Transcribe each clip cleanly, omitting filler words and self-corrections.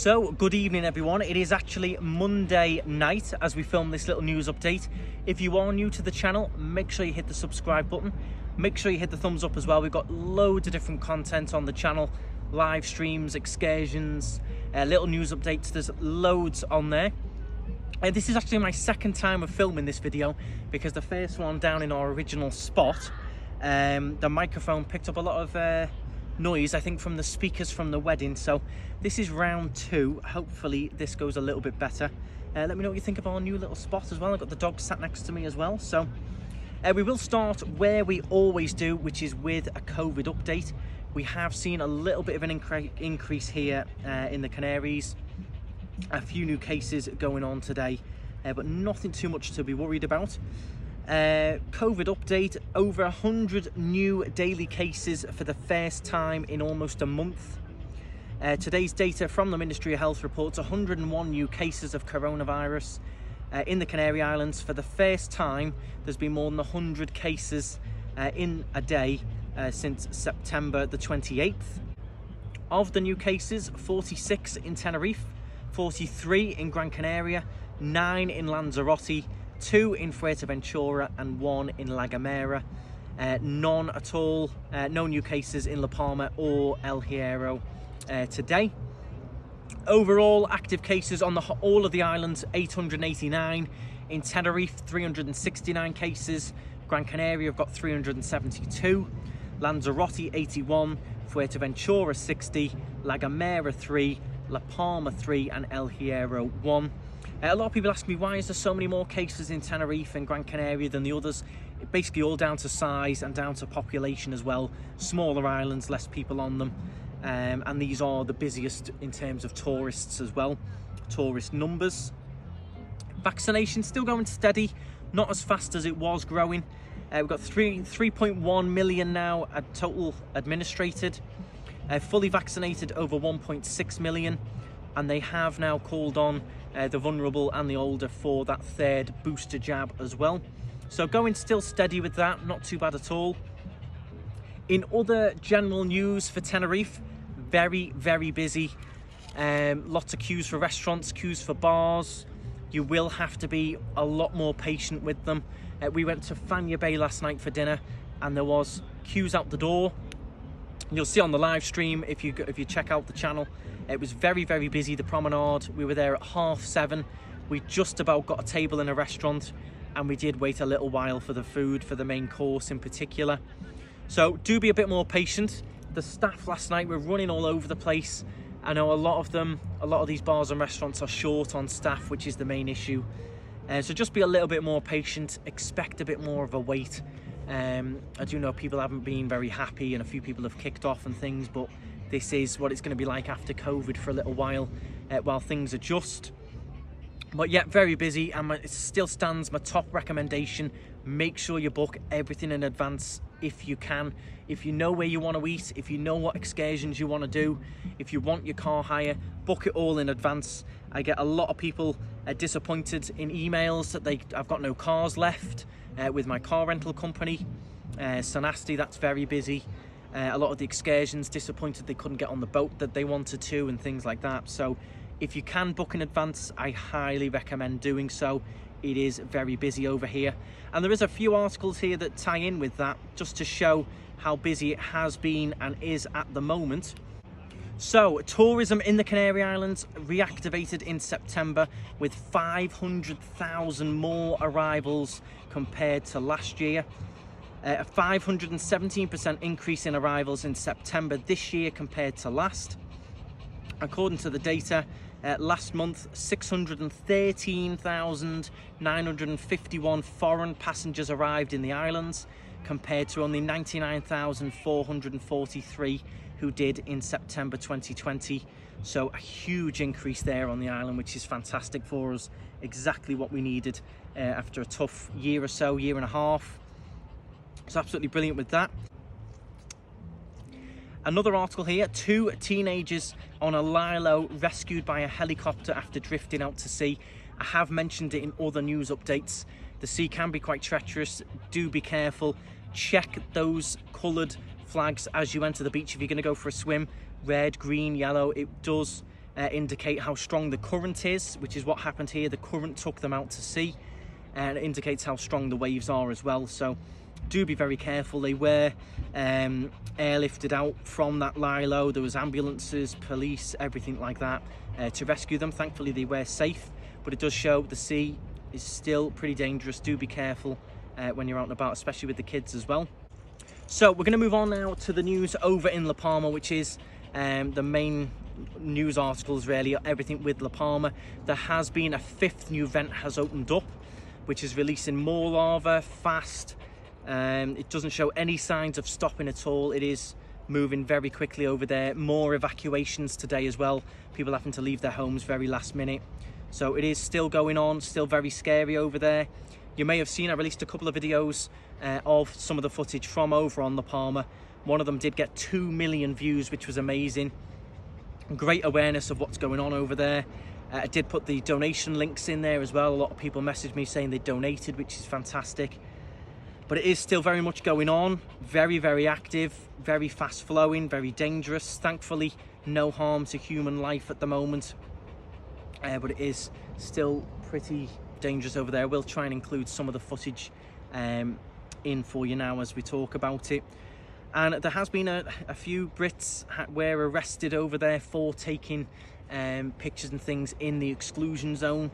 So, good evening everyone. It is actually Monday night as we film this little news update. If you are new to the channel, make sure you hit the subscribe button. Make sure you hit the thumbs up as well. We've got loads of different content on the channel. Live streams, excursions, little news updates. There's loads on there. This is actually my second time of filming this video because the first one down in our original spot, the microphone picked up a lot of noise, I think, from the speakers from the wedding. So this is round two. Hopefully this goes a little bit better. Let me know what you think of our new little spot as well. I've got the dog sat next to me as well. So we will start where we always do, which is with a COVID update. We have seen a little bit of an increase here in the Canaries. A few new cases going on today, but nothing too much to be worried about. COVID update, over 100 new daily cases for the first time in almost a month. Today's data from the Ministry of Health reports 101 new cases of coronavirus in the Canary Islands. For the first time, there's been more than 100 cases in a day since September the 28th. Of the new cases, 46 in Tenerife, 43 in Gran Canaria, 9 in Lanzarote, 2 in Fuerteventura and 1 in La Gomera. None at all, no new cases in La Palma or El Hierro today. Overall, active cases on all of the islands, 889. In Tenerife, 369 cases. Gran Canaria have got 372. Lanzarote, 81. Fuerteventura, 60. La Gomera, 3. La Palma 3 and El Hierro 1. A lot of people ask me, why is there so many more cases in Tenerife and Gran Canaria than the others? Basically all down to size and down to population as well. Smaller islands, less people on them, and these are the busiest in terms of tourists as well, tourist numbers. Vaccination still going steady, not as fast as it was growing. We've got 3.1 million now total administrated. Fully vaccinated over 1.6 million, and they have now called on the vulnerable and the older for that third booster jab as well. So going still steady with that, not too bad at all. In other general news for Tenerife, very, very busy. Lots of queues for restaurants, queues for bars. You will have to be a lot more patient with them. We went to Fania Bay last night for dinner and there was queues out the door. You'll see on the live stream if you check out the channel, it was very, very busy, the promenade. We were there at 7:30. We just about got a table in a restaurant and we did wait a little while for the food, for the main course in particular. So do be a bit more patient. The staff last night were running all over the place. I know a lot of these bars and restaurants are short on staff, which is the main issue. So just be a little bit more patient, expect a bit more of a wait. I do know people haven't been very happy and a few people have kicked off and things, but this is what it's going to be like after COVID for a little while things adjust. But yeah, very busy, and it still stands my top recommendation. Make sure you book everything in advance if you can. If you know where you want to eat, if you know what excursions you want to do, if you want your car hire, book it all in advance. I get a lot of people disappointed in emails that I've got no cars left with my car rental company. So nasty, that's very busy. A lot of the excursions disappointed they couldn't get on the boat that they wanted to and things like that. So if you can book in advance, I highly recommend doing so. It is very busy over here, and there is a few articles here that tie in with that just to show how busy it has been and is at the moment. So tourism in the Canary Islands reactivated in September with 500,000 more arrivals compared to last year. A 517% increase in arrivals in September this year compared to last. According to the data, last month 613,951 foreign passengers arrived in the islands compared to only 99,443 who did in September 2020. So a huge increase there on the island, which is fantastic for us, exactly what we needed after a tough year or so, year and a half. It's absolutely brilliant with that. Another article here, 2 teenagers on a lilo rescued by a helicopter after drifting out to sea. I have mentioned it in other news updates. The sea can be quite treacherous, do be careful. Check those coloured flags as you enter the beach if you're going to go for a swim. Red, green, yellow, it does indicate how strong the current is, which is what happened here. The current took them out to sea, and it indicates how strong the waves are as well. So do be very careful. They were airlifted out from that lie low. There was ambulances, police, everything like that to rescue them. Thankfully they were safe, but it does show the sea is still pretty dangerous. Do be careful when you're out and about, especially with the kids as well. So we're going to move on now to the news over in La Palma, which is the main news articles really, everything with La Palma. There has been a 5th new vent has opened up, which is releasing more lava fast. It doesn't show any signs of stopping at all. It is moving very quickly over there. More evacuations today as well, people having to leave their homes very last minute. So it is still going on, still very scary over there. You may have seen I released a couple of videos of some of the footage from over on La Palma. One of them did get 2 million views, which was amazing. Great awareness of what's going on over there. I did put the donation links in there as well. A lot of people messaged me saying they donated, which is fantastic. But it is still very much going on, very, very active, very fast flowing, very dangerous. Thankfully, no harm to human life at the moment. But it is still pretty dangerous over there. We'll try and include some of the footage in for you now as we talk about it. And there has been a few Brits were arrested over there for taking pictures and things in the exclusion zone.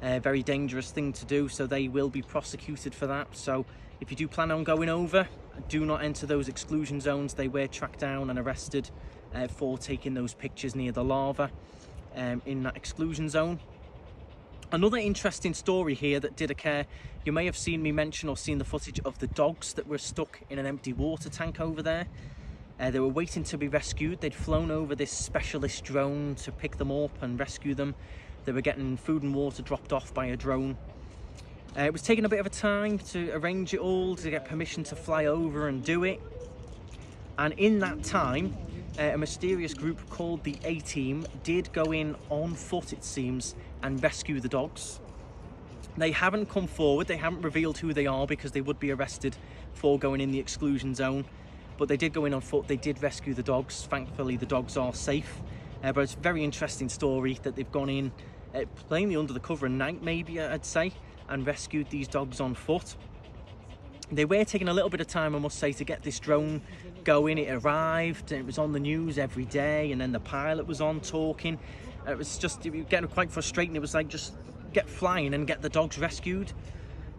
Very dangerous thing to do, so they will be prosecuted for that. So if you do plan on going over, do not enter those exclusion zones. They were tracked down and arrested for taking those pictures near the lava in that exclusion zone. Another interesting story here that did occur, you may have seen me mention or seen the footage of the dogs that were stuck in an empty water tank over there. They were waiting to be rescued. They'd flown over this specialist drone to pick them up and rescue them. They were getting food and water dropped off by a drone. It was taking a bit of a time to arrange it all, to get permission to fly over and do it. And in that time, a mysterious group called the A-Team did go in on foot, it seems, and rescue the dogs. They haven't come forward, they haven't revealed who they are because they would be arrested for going in the exclusion zone. But they did go in on foot, they did rescue the dogs. Thankfully, the dogs are safe. But it's a very interesting story that they've gone in, plainly under the cover of night, maybe I'd say, and rescued these dogs on foot. They were taking a little bit of time, I must say, to get this drone going. It arrived, and it was on the news every day, and then the pilot was on talking. It was getting quite frustrating. It was like, just get flying and get the dogs rescued.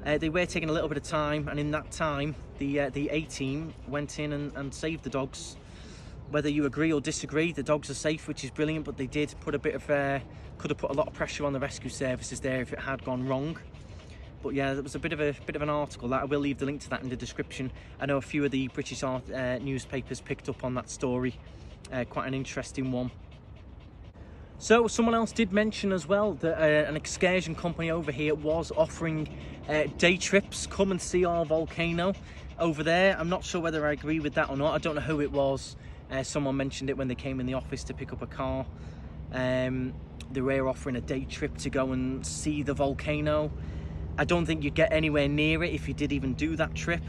They were taking a little bit of time, and in that time, the A-Team went in and saved the dogs. Whether you agree or disagree, the dogs are safe, which is brilliant, but they did put a bit of, could have put a lot of pressure on the rescue services there if it had gone wrong. But yeah, there was a bit of an article that I will leave the link to that in the description. I know a few of the British newspapers picked up on that story. Quite an interesting one. So someone else did mention as well that an excursion company over here was offering day trips. Come and see our volcano over there. I'm not sure whether I agree with that or not. I don't know who it was. Someone mentioned it when they came in the office to pick up a car. They were offering a day trip to go and see the volcano. I don't think you'd get anywhere near it if you did even do that trip.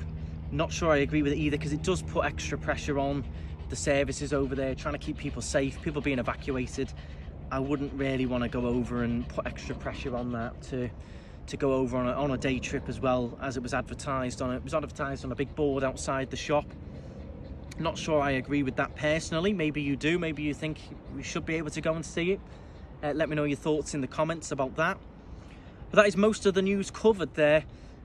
Not sure I agree with it either, because it does put extra pressure on the services over there, trying to keep people safe, people being evacuated. I wouldn't really want to go over and put extra pressure on that to go over on a day trip as well, as it was advertised on. It was advertised on a big board outside the shop. Not sure I agree with that personally. Maybe you do. Maybe you think we should be able to go and see it. Let me know your thoughts in the comments about that. But that is most of the news covered there.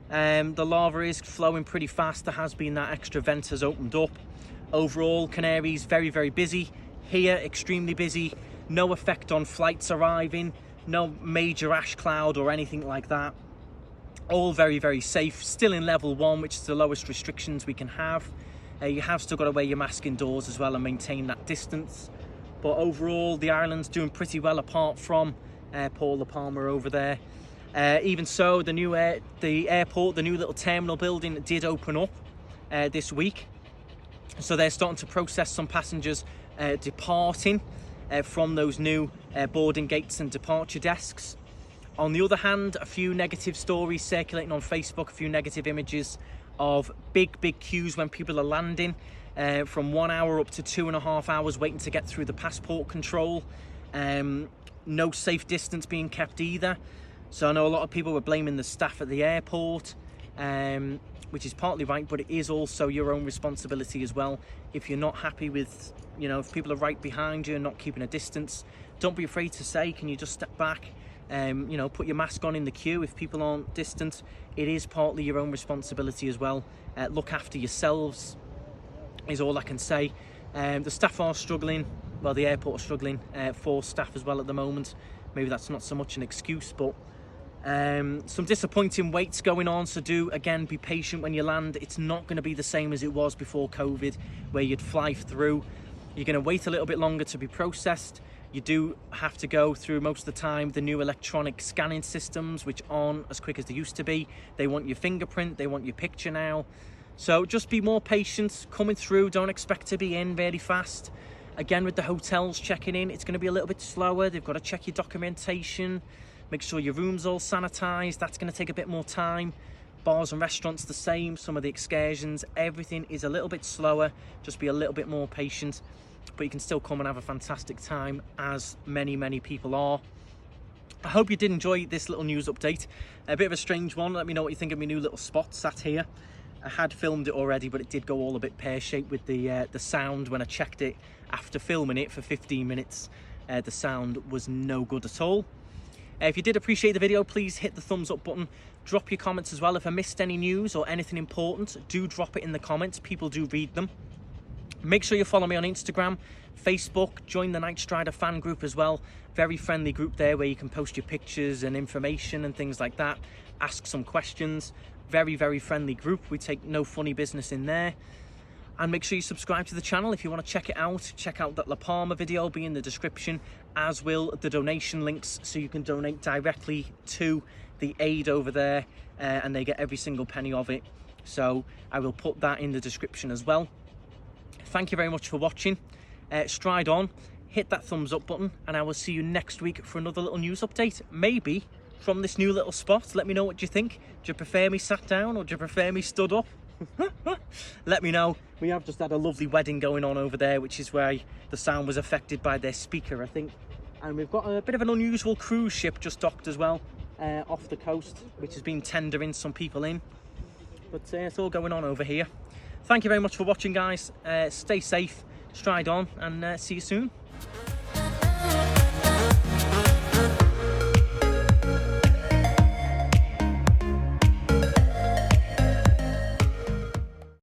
The lava is flowing pretty fast. There has been that extra vent has opened up. Overall, Canaries very, very busy. Here, extremely busy. No effect on flights arriving. No major ash cloud or anything like that. All very, very safe. Still in level 1, which is the lowest restrictions we can have. You have still got to wear your mask indoors as well and maintain that distance. But overall, the island's doing pretty well apart from Paul La Palma over there. Even so, the airport, the new little terminal building did open up this week. So they're starting to process some passengers departing from those new boarding gates and departure desks. On the other hand, a few negative stories circulating on Facebook, a few negative images of big queues when people are landing, from 1 hour up to 2.5 hours waiting to get through the passport control. No safe distance being kept either. So I know a lot of people were blaming the staff at the airport, which is partly right, but it is also your own responsibility as well. If you're not happy with, you know, if people are right behind you and not keeping a distance, don't be afraid to say, can you just step back? You know, put your mask on in the queue if people aren't distant. It is partly your own responsibility as well. Look after yourselves is all I can say. The staff are struggling, well, the airport are struggling for staff as well at the moment. Maybe that's not so much an excuse, but some disappointing waits going on, so do again be patient when you land. It's not going to be the same as it was before COVID, where you'd fly through. You're going to wait a little bit longer to be processed. You do have to go through most of the time the new electronic scanning systems, which aren't as quick as they used to be. They want your fingerprint, they want your picture now. So just be more patient coming through. Don't expect to be in very fast. Again, with the hotels checking in, it's going to be a little bit slower. They've got to check your documentation, make sure your room's all sanitized. That's going to take a bit more time. Bars and restaurants the same, some of the excursions, everything is a little bit slower. Just be a little bit more patient, but you can still come and have a fantastic time, as many people are. I hope you did enjoy this little news update. A bit of a strange one. Let me know what you think of my new little spot sat here. I had filmed it already, but it did go all a bit pear-shaped with the sound. When I checked it after filming it for 15 minutes, the sound was no good at all. If you did appreciate the video, please hit the thumbs up button. Drop your comments as well. If I missed any news or anything important, do drop it in the comments. People do read them. Make sure you follow me on Instagram, Facebook, join the KnightStrider fan group as well. Very friendly group there where you can post your pictures and information and things like that. Ask some questions. Very friendly group. We take no funny business in there. And make sure you subscribe to the channel if you want to check it out. Check out that La Palma video, will be in the description, as will the donation links, so you can donate directly to the aid over there, and they get every single penny of it. So I will put that in the description as well. Thank you very much for watching. Stride on, hit that thumbs up button, and I will see you next week for another little news update, maybe from this new little spot. Let me know what you think. Do you prefer me sat down, or do you prefer me stood up? Let me know. We have just had a lovely wedding going on over there, which is where the sound was affected by their speaker, I think. And we've got a bit of an unusual cruise ship just docked as well, off the coast, which has been tendering some people in. But it's all going on over here. Thank you very much for watching, guys. Stay safe, stride on, and see you soon.